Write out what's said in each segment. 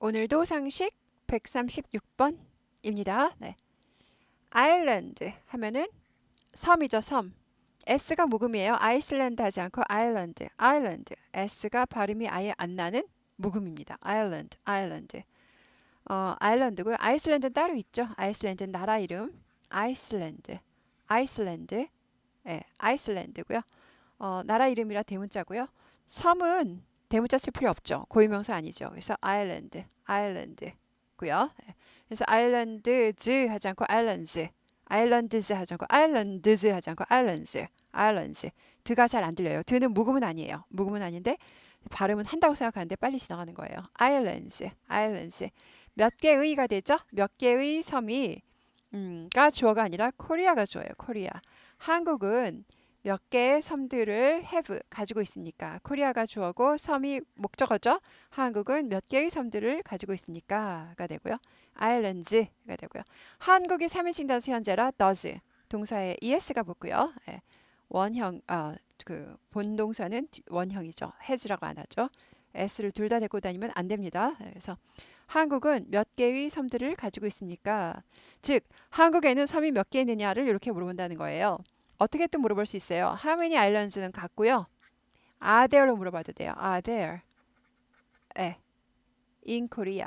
오늘도 상식 136번입니다. 네. 아일랜드 하면은 섬이죠, 섬. S가 묵음이에요. 아이슬란드 하지 않고 아일랜드, 아일랜드. S가 발음이 아예 안 나는 묵음입니다. 아일랜드, 아일랜드. 아일랜드고요. 아이슬란드는 따로 있죠. 아이슬란드는 나라 이름. 아이슬란드, 아이슬란드. 예, 아이슬란드고요. 나라 이름이라 대문자고요. 섬은 대문자 쓸 필요 없죠. 고유명사 아니죠. 그래서 아일랜드, 아일랜드고요. 예. 그래서 아일랜드즈 하지 않고 아일랜드, 아일랜드즈 하지 않고 아일랜드즈 하지 않고 아일랜드, 아일랜드. 드가 잘 안 들려요. 드는 묵음은 아니에요. 묵음은 아닌데 발음은 한다고 생각하는데 빨리 지나가는 거예요. 아일랜드, 아일랜드. 몇 개의가 되죠? 몇 개의 섬이 가 주어가 아니라 코리아가 주어예요. 코리아. 한국은 몇 개의 섬들을 have 가지고 있으니까 코리아가 주어고 섬이 목적어죠. 한국은 몇 개의 섬들을 가지고 있으니까가 되고요. 아일랜드가 되고요. 한국이 3인칭 단수 현재라 does 동사에 es가 붙고요. 예. 원형 그 본동사는 원형이죠. has라고 안 하죠. s를 둘 다 데리고 다니면 안 됩니다. 그래서 한국은 몇 개의 섬들을 가지고 있습니까? 즉 한국에는 섬이 몇 개 있느냐를 이렇게 물어본다는 거예요. 어떻게 또 물어볼 수 있어요? How many islands는 같고요. Are there로 물어봐도 돼요. Are there? 예, in Korea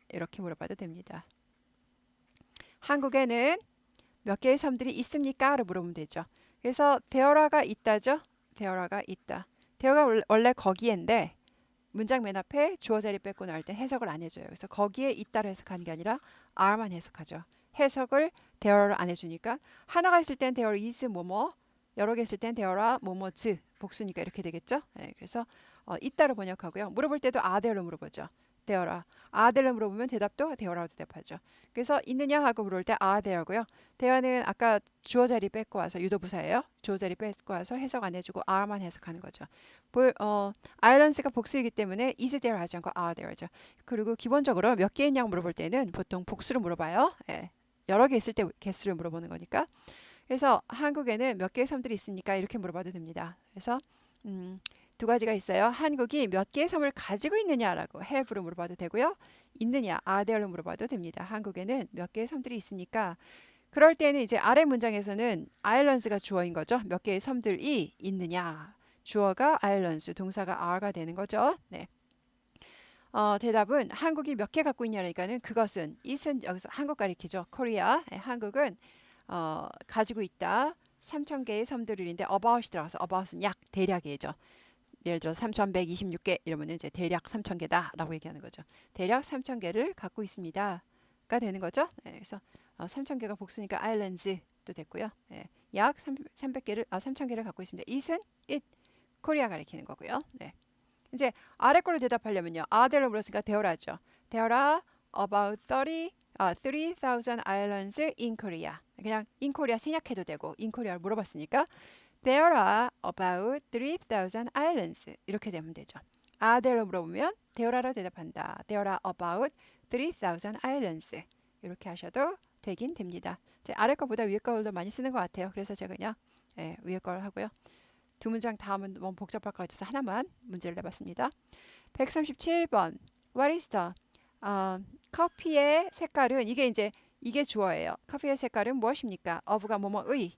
이렇게 물어봐도 됩니다. 한국에는 몇 개의 섬들이 있습니까? 로 물어보면 되죠. 그래서 there가 있다죠. there가 있다. there가 원래 거기에인데 문장 맨 앞에 주어 자리 뺏고 나올 때 해석을 안 해줘요. 그래서 거기에 있다로 해석하는 게 아니라 are만 해석하죠. 해석을 there를 안 해주니까 하나가 있을 땐 there is 뭐뭐, 여러 개 있을 땐 there are 뭐뭐즈 복수니까 이렇게 되겠죠. 네, 그래서 있다로 번역하고요. 물어볼 때도 are there로 물어보죠. there are there로 물어보면 대답도 there라고 대답하죠. 그래서 있느냐 하고 물을 때 are there고요. there는 아까 주어 자리 뺏고 와서 유도부사예요. 주어 자리 뺏고 와서 해석 안 해주고 are만 해석하는 거죠. 아일랜드가 복수이기 때문에 is there 하지 않고 are there죠. 그리고 기본적으로 몇 개 있냐고 물어볼 때는 보통 복수로 물어봐요. 예. 여러 개 있을 때 개수를 물어보는 거니까. 그래서 한국에는 몇 개의 섬들이 있습니까? 이렇게 물어봐도 됩니다. 그래서 두 가지가 있어요. 한국이 몇 개의 섬을 가지고 있느냐라고 have로 물어봐도 되고요. 있느냐, are there로 물어봐도 됩니다. 한국에는 몇 개의 섬들이 있습니까? 그럴 때는 이제 아래 문장에서는 islands가 주어인 거죠. 몇 개의 섬들이 있느냐. 주어가 islands, 동사가 are가 되는 거죠. 네. 대답은 한국이 몇 개 갖고 있냐니까는 그것은 it은 여기서 한국 가리키죠. 코리아. 네, 한국은 가지고 있다. 3,000개의 섬들인데 about이 들어가서 about은 약 대략이죠. 예를 들어 3,126개 이러면 이제 대략 3,000개다라고 얘기하는 거죠. 대략 3,000개를 갖고 있습니다가 되는 거죠. 네, 그래서 3,000개가 복수니까 islands도 됐고요. 네, 약 300개를 3,000개를 갖고 있습니다. it은 it 코리아 가리키는 거고요. 네. 이제 아래 걸로 대답하려면요. are there로 물었으니까 there라죠. There are about 3,000 islands in Korea. 그냥 in Korea 생략해도 되고 in Korea를 물어봤으니까 There are about 3,000 islands. 이렇게 되면 되죠. are there로 물어보면 there are로 대답한다. There are about 3,000 islands. 이렇게 하셔도 되긴 됩니다. 제 아래 거보다 위에 걸로 많이 쓰는 것 같아요. 그래서 제가 그냥 위에 걸 하고요. 두 문장 다음은 너무 복잡할 것 같아서 하나만 문제를 내봤습니다. 137번. What is the 커피의 색깔은 이게 주어예요. 커피의 색깔은 무엇입니까? of가 뭐뭐의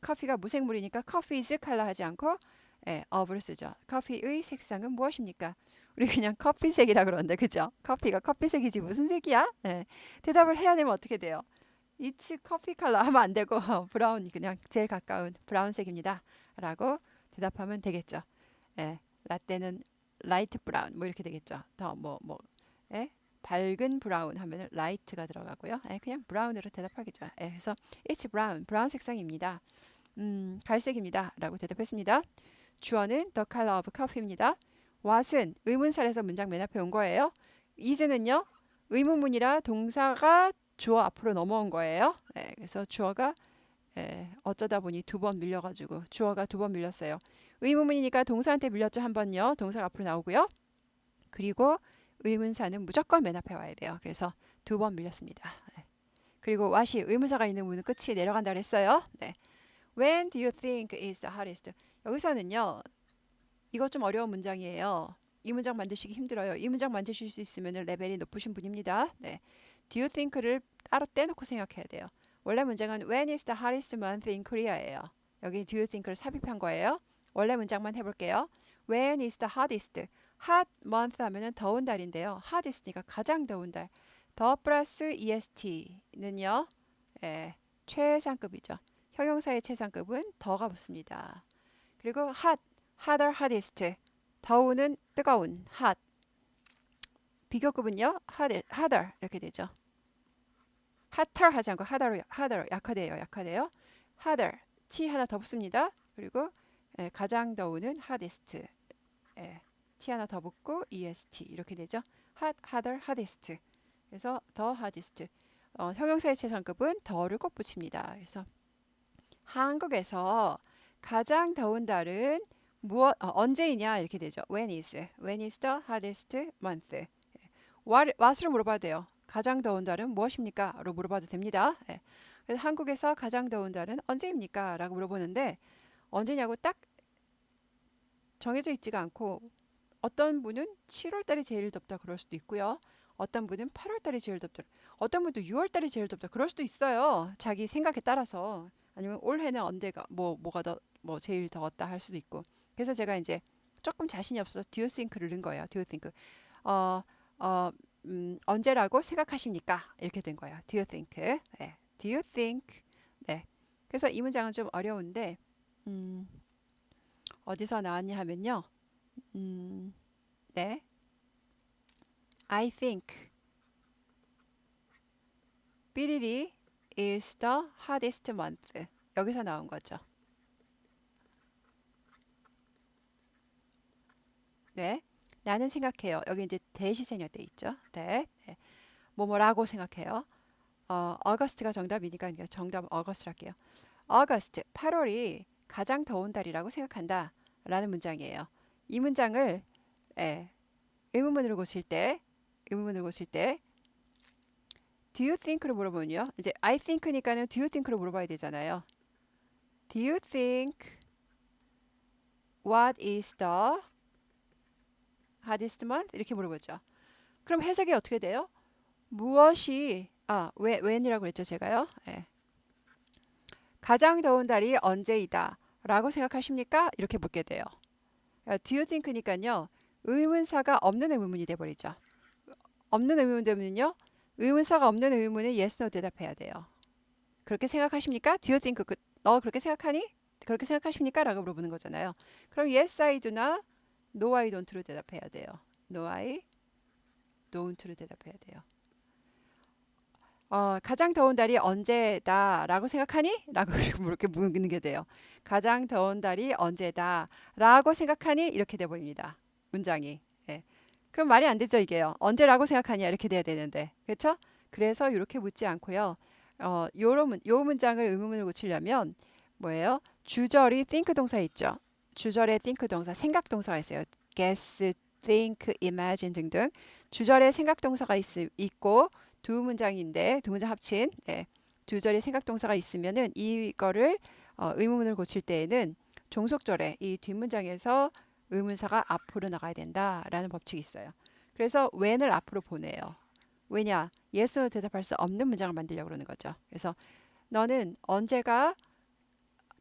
커피가 무색물이니까 coffee's 컬러 하지 않고 of를 쓰죠. 커피의 색상은 무엇입니까? 우리 그냥 커피색이라 그러는데 그죠? 커피가 커피색이지 무슨 색이야? 대답을 해야 되면 어떻게 돼요? It's 커피 컬러 하면 안 되고 브라운이 그냥 제일 가까운 브라운색입니다. 라고 대답하면 되겠죠. 라떼는 라이트 브라운 뭐 이렇게 되겠죠. 더 밝은 브라운 하면은 라이트가 들어가고요. 그냥 브라운으로 대답하겠죠. 그래서 it's brown, 브라운 색상입니다. 갈색입니다. 라고 대답했습니다. 주어는 the color of coffee입니다. what은 의문사에서 문장 맨 앞에 온 거예요. is는요. 의문문이라 동사가 주어 앞으로 넘어온 거예요. 그래서 주어가 어쩌다 보니 두 번 밀려가지고 주어가 두 번 밀렸어요. 의문문이니까 동사한테 밀렸죠. 한 번요. 동사가 앞으로 나오고요. 그리고 의문사는 무조건 맨 앞에 와야 돼요. 그래서 두 번 밀렸습니다. 그리고 what이 의문사가 있는 문은 끝이 내려간다 그랬어요. When do you think is the hardest? 여기서는요. 이거 좀 어려운 문장이에요. 이 문장 만드시기 힘들어요. 이 문장 만드실 수 있으면 레벨이 높으신 분입니다. 네. Do you think를 따로 떼놓고 생각해야 돼요. 원래 문장은 When is the hottest month in Korea예요. 여기 do you think를 삽입한 거예요. 원래 문장만 해볼게요. When is the hottest? hot month 하면은 더운 달인데요. hottest니까 가장 더운 달. 더 플러스 est는요. 예, 최상급이죠. 형용사의 최상급은 더가 붙습니다. 그리고 hot, hotter, hottest. 더우는 뜨거운, hot. 비교급은요. hotter 이렇게 되죠. hotter 하지 않고 hotter 약화돼요. 약화돼요. hotter, t 하나 더 붙습니다. 그리고 예, 가장 더우는 hottest. 예, t 하나 더 붙고 est 이렇게 되죠. hot, hotter, hottest. 그래서 the hottest. 형용사의 최상급은 더를 꼭 붙입니다. 그래서 한국에서 가장 더운 달은 언제이냐 이렇게 되죠. When is the hottest month? what으로 물어봐도 돼요. 가장 더운 달은 무엇입니까? 로 물어봐도 됩니다. 예. 그래서 한국에서 가장 더운 달은 언제입니까? 라고 물어보는데 언제냐고 딱 정해져 있지가 않고 어떤 분은 7월 달이 제일 덥다 그럴 수도 있고요. 어떤 분은 8월 달이 제일 덥다. 어떤 분도 6월 달이 제일 덥다 그럴 수도 있어요. 자기 생각에 따라서. 아니면 올해는 언제가 뭐가 더 뭐 제일 더웠다 할 수도 있고. 그래서 제가 이제 조금 자신이 없어서 do you think를 넣은 거예요. do you think. 어, 어, 언제라고 생각하십니까? 이렇게 된 거예요. do you think. 네. do you think. 네. 그래서 이 문장은 좀 어려운데 어디서 나왔냐 하면요. 네. I think 삐리리 is the hottest month. 여기서 나온 거죠. 네. 나는 생각해요. 여기 이제 대시생략 돼 있죠. 네. 네. 뭐뭐라고 생각해요. 어거스트가 정답이니까 정답 어거스트 할게요. 어거스트 8월이 가장 더운 달이라고 생각한다. 라는 문장이에요. 이 문장을 예, 의문문으로 고칠 때 do you think로 물어보면요. 이제 I think니까는 do you think로 물어봐야 되잖아요. Do you think what is the hottest month? 이렇게 물어보죠. 그럼 해석이 어떻게 돼요? 무엇이 when이라고 그랬죠, 제가요. 예. 가장 더운 달이 언제이다 라고 생각하십니까? 이렇게 묻게 돼요. do you think니까요. 의문사가 없는 의문문이 돼버리죠. 없는 의문문 되면요. 의문사가 없는 의문은 yes, no 대답해야 돼요. 그렇게 생각하십니까? Do you think 너 그렇게 생각하니? 그렇게 생각하십니까? 라고 물어보는 거잖아요. 그럼 yes, I do나 no, I don't로 대답해야 돼요. no, I don't로 대답해야 돼요. 가장 더운 달이 언제다 라고 생각하니? 라고 이렇게 묻는 게 돼요. 가장 더운 달이 언제다 라고 생각하니? 이렇게 돼버립니다. 문장이. 예. 그럼 말이 안 되죠, 이게요. 언제라고 생각하냐 이렇게 돼야 되는데. 그렇죠? 그래서 이렇게 묻지 않고요. 요 문장을 의문문을 고치려면 뭐예요? 주절이 think 동사 있죠. 주절에 think 동사, 생각 동사가 있어요. guess, think, imagine 등등. 주절에 생각 동사가 있고 두 문장인데 두 문장 합친 두 절의 생각 동사가 있으면은 이거를 의문문을 고칠 때에는 종속절에 이 뒷문장에서 의문사가 앞으로 나가야 된다라는 법칙이 있어요. 그래서 when을 앞으로 보내요. 왜냐? yes로 대답할 수 없는 문장을 만들려고 그러는 거죠. 그래서 너는 언제가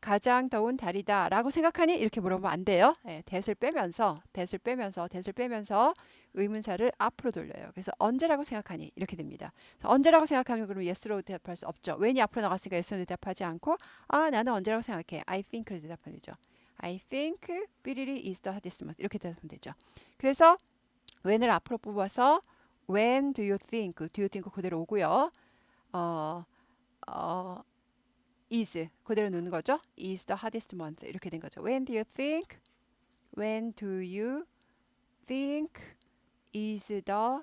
가장 더운 달이다 라고 생각하니? 이렇게 물어보면 안 돼요. that을 빼면서 의문사를 앞으로 돌려요. 그래서 언제라고 생각하니? 이렇게 됩니다. 언제라고 생각하면 그럼 yes로 대답할 수 없죠. when이 앞으로 나갔으니까 yes로 대답하지 않고 나는 언제라고 생각해. I think로 대답하죠. I think 삐리리 is the hottest month. 이렇게 대답하면 되죠. 그래서 when을 앞으로 뽑아서 when do you think 그대로 오고요. is 그대로 넣는 거죠. is the hottest month 이렇게 된 거죠. when do you think is the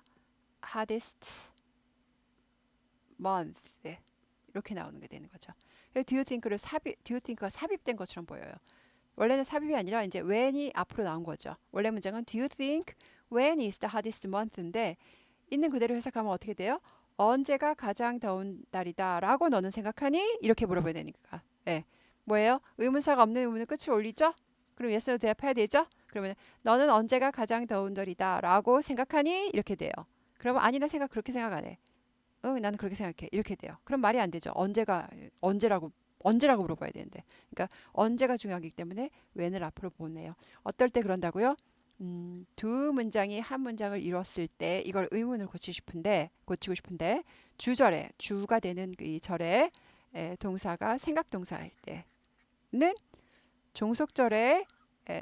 hottest month 이렇게 나오는 게 되는 거죠. do you think가 삽입된 것처럼 보여요. 원래는 삽입이 아니라 이제 when이 앞으로 나온 거죠. 원래 문장은 do you think when is the hottest month인데 있는 그대로 해석하면 어떻게 돼요? 언제가 가장 더운 달이다 라고 너는 생각하니? 이렇게 물어봐야 되니까. 뭐예요? 의문사가 없는 의문을 끝을 올리죠? 그럼 yes로 대답해야 되죠? 그러면 너는 언제가 가장 더운 달이다 라고 생각하니? 이렇게 돼요. 그러면 아니 나 그렇게 생각 안 해. 나는 그렇게 생각해. 이렇게 돼요. 그럼 말이 안 되죠. 언제라고 물어봐야 되는데. 그러니까 언제가 중요하기 때문에 when을 앞으로 보내요. 어떨 때 그런다고요? 두 문장이 한 문장을 이뤘을 때 이걸 의문을 고치고 싶은데 주절에 주가 되는 이 절에 동사가 생각동사일 때는 종속절에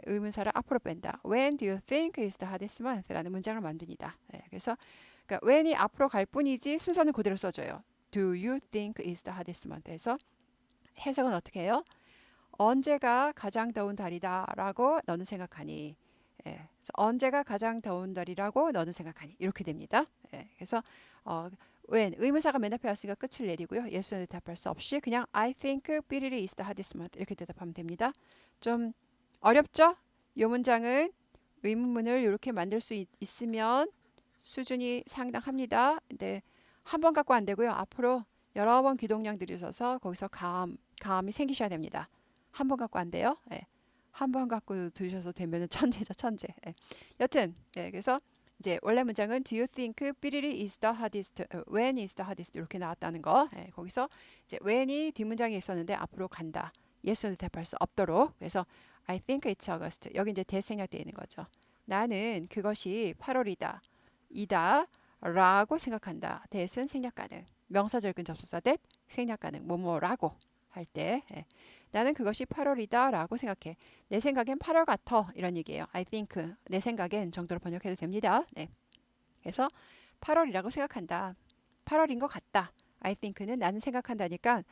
의문사를 앞으로 뺀다. When do you think is the hottest month? 라는 문장을 만듭니다. 그래서 그러니까 when이 앞으로 갈 뿐이지 순서는 그대로 써줘요. Do you think is the hottest month? 해서 해석은 어떻게 해요? 언제가 가장 더운 달이다 라고 너는 생각하니? 그래서 언제가 가장 더운 달이라고 너는 생각하니? 이렇게 됩니다. 그래서 when 의문사가 맨 앞에 왔으니까 끝을 내리고요. 예스는 대답할 수 없이 그냥 I think Billy is the hottest month 이렇게 대답하면 됩니다. 좀 어렵죠? 이 문장은 의문문을 이렇게 만들 수 있으면 수준이 상당합니다. 근데 한 번 갖고 안 되고요. 앞으로 여러 번 기동량 들이셔서 거기서 감이 생기셔야 됩니다. 한 번 갖고 안 돼요. 한 번 갖고 들으셔서 되면은 천재죠, 천재. 여튼, 그래서 이제 원래 문장은 Do you think 삐리리 is the hardest? When is the hardest? 이렇게 나왔다는 거. 거기서 이제 when이 뒷문장에 있었는데 앞으로 간다. 예스는 대답할 수 없도록. 그래서 I think it's August. 여기 이제 대생략되어 있는 거죠. 나는 그것이 8월이다. 이다. 라고 생각한다. 대은 생략 가능. 명사절 근접속사 대 생략 가능. 뭐뭐라고 할 때. 나는 그것이 8월이다 라고 생각해. 내 생각엔 8월 같아. 이런 얘기예요. I think. 내 생각엔 정도로 번역해도 됩니다. 그래서 8월이라고 생각한다. 8월인 것 같다. I think는 나는 생각한다니까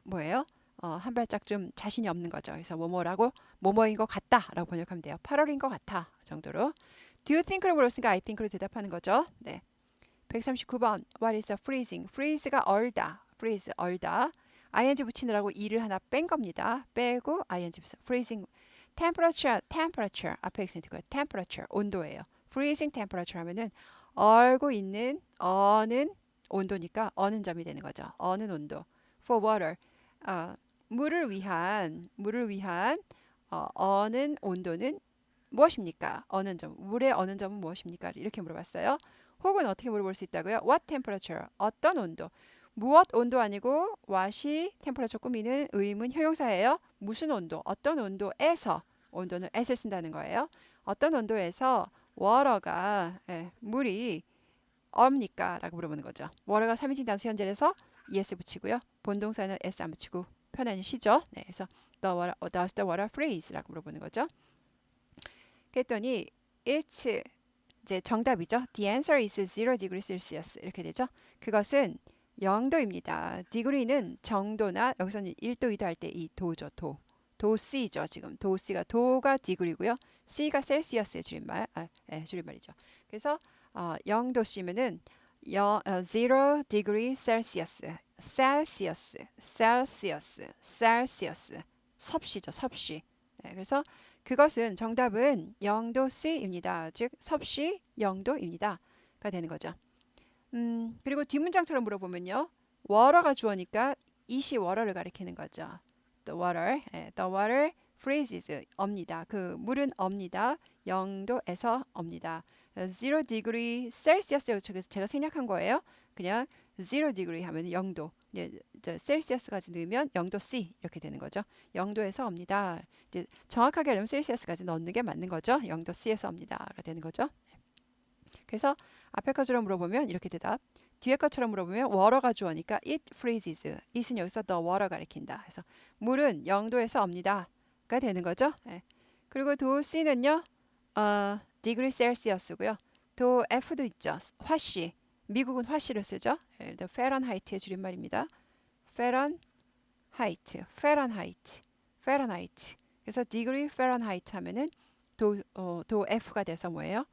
뭐예요? 한 발짝 좀 자신이 없는 거죠. 그래서 뭐뭐인 것 같다 라고 번역하면 돼요. 8월인 것 같아 정도로. Do you think를 물었으니까 I think로 대답하는 거죠. 139번 What is a freezing? freeze가 얼다. freeze 얼다. ing 붙이느라고 e를 하나 뺀 겁니다. 빼고 ing 붙여. freezing temperature 앞에 액센트고요. temperature 온도예요. freezing temperature 하면은 얼고 있는 어는 온도니까 어는 점이 되는 거죠. 어는 온도. for water 물을 위한 어는 온도는 무엇입니까? 어는 점. 물의 어는 점은 무엇입니까? 이렇게 물어봤어요. 혹은 어떻게 물어볼 수 있다고요? What temperature? 어떤 온도? 무엇 온도 아니고 what이 temperature 꾸미는 의문 형용사예요. 무슨 온도? 어떤 온도에서 온도는 at을 쓴다는 거예요. 어떤 온도에서 water가 물이 없니까? 라고 물어보는 거죠. water가 3인칭 단수 현재에서 es 붙이고요. 본동사는 s 안 붙이고 편안히 쉬죠. 그래서 does the water freeze? 라고 물어보는 거죠. 그랬더니 it's 이제 정답이죠. The answer is 0 degree Celsius 이렇게 되죠. 그것은 0도입니다. degree는 정도나 여기서는 1도, 2도 할 때 이 도죠. 도C죠. 지금 도가 degree고요. C가 셀시어스의 줄임말이죠. 그래서 0도씨면은 0 degree Celsius 섭씨죠. 섭씨. 그래서 그것은 정답은 0도 C입니다. 즉 섭씨 0도입니다. 가 되는 거죠. 그리고 뒷문장처럼 물어보면요. water가 주어니까 it이 water를 가리키는 거죠. The water freezes 없니다. 그 물은 없니다. 0도에서 없니다. 0 degree Celsius 제가 생략한 거예요. 그냥 0 degree 하면 0도. 셀시어스까지 넣으면 0도 C 이렇게 되는 거죠. 0도에서 옵니다. 이제 정확하게 하려면 셀시어스까지 넣는 게 맞는 거죠. 0도 C에서 옵니다가 되는 거죠. 그래서 앞에 것처럼 물어보면 이렇게 대답. 뒤에 것처럼 물어보면 water가 주어니까 it freezes. it은 여기서 the water 가리킨다. 그래서 물은 0도에서 옵니다가 되는 거죠. 그리고 도 C는요. degree Celsius고요. 도 F도 있죠. 화씨. 미국은 화씨를 쓰죠. 페런하이트의 줄임말입니다. 페런하이트. 그래서 디그리 페런하이트 하면은 도 F가 돼서 뭐예요?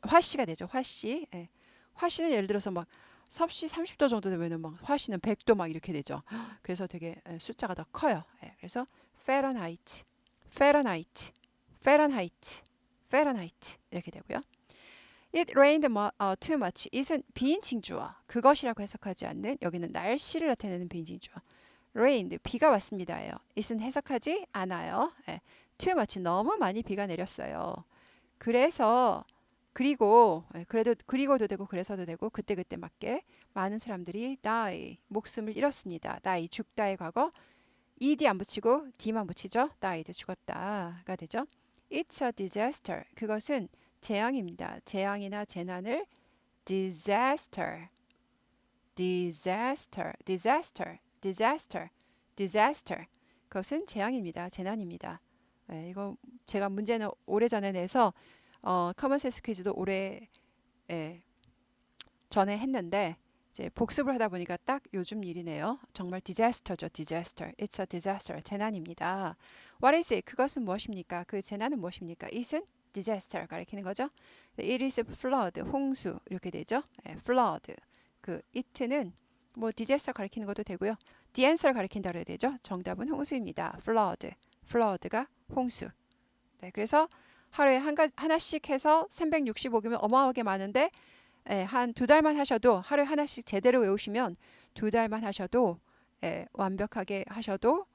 화씨가 되죠. 화씨. 화씨는 예를 들어서 막 섭씨 30도 정도 되면은 막 화씨는 100도 막 이렇게 되죠. 그래서 되게 숫자가 더 커요. 그래서 페런하이트 이렇게 되고요. It rained too much. it은 비인칭 주어. 그것이라고 해석하지 않는 여기는 날씨를 나타내는 비인칭 주어. rained 비가 왔습니다예요. it은 해석하지 않아요. too much 너무 많이 비가 내렸어요. 그래서 그리고도 되고 그래서도 되고 그때그때 맞게 많은 사람들이 die 목숨을 잃었습니다. die 죽다의 과거 ed 안 붙이고 d만 붙이죠. died 죽었다가 되죠. It's a disaster. 그것은 재앙입니다. 재앙이나 재난을 disaster, disaster, disaster, disaster, disaster. 그것은 재앙입니다. 재난입니다. 네, 이거 제가 문제는 오래전에 내서 커먼센스 퀴즈도 오래 예, 전에 했는데 이제 복습을 하다 보니까 딱 요즘 일이네요. 정말 디자스터죠. 디자스터. It's a disaster. 재난입니다. What is it? 그것은 무엇입니까? 그 재난은 무엇입니까? It은 disaster 가리키는 거죠. It is flood. 홍수 이렇게 되죠. 예, flood. 그 it는 뭐 disaster 가리키는 것도 되고요. The answer 가리킨다 그래야 되죠. 정답은 홍수입니다. flood. flood가 홍수. 네, 그래서 하루에 하나씩 해서 365개면 어마어마하게 많은데 한 두 달만 하셔도 하루에 하나씩 제대로 외우시면 두 달만 하셔도 완벽하게 하셔도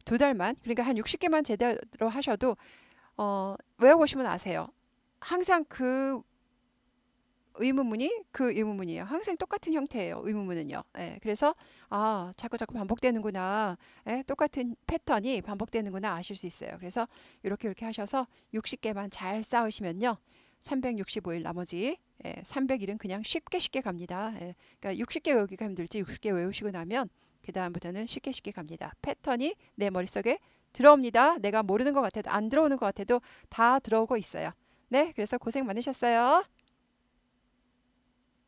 두 달만 그러니까 한 60개만 제대로 하셔도 외워보시면 아세요. 항상 그 의문문이 그 의문문이에요. 항상 똑같은 형태예요. 의문문은요. 그래서 자꾸 반복되는구나. 똑같은 패턴이 반복되는구나 아실 수 있어요. 그래서 이렇게 하셔서 60개만 잘 쌓으시면요. 365일 나머지 300일은 그냥 쉽게 갑니다. 그러니까 60개 외우기가 힘들지 60개 외우시고 나면 그 다음부터는 쉽게 갑니다. 패턴이 내 머릿속에 들어옵니다. 내가 모르는 것 같아도 안 들어오는 것 같아도 다 들어오고 있어요. 네, 그래서 고생 많으셨어요.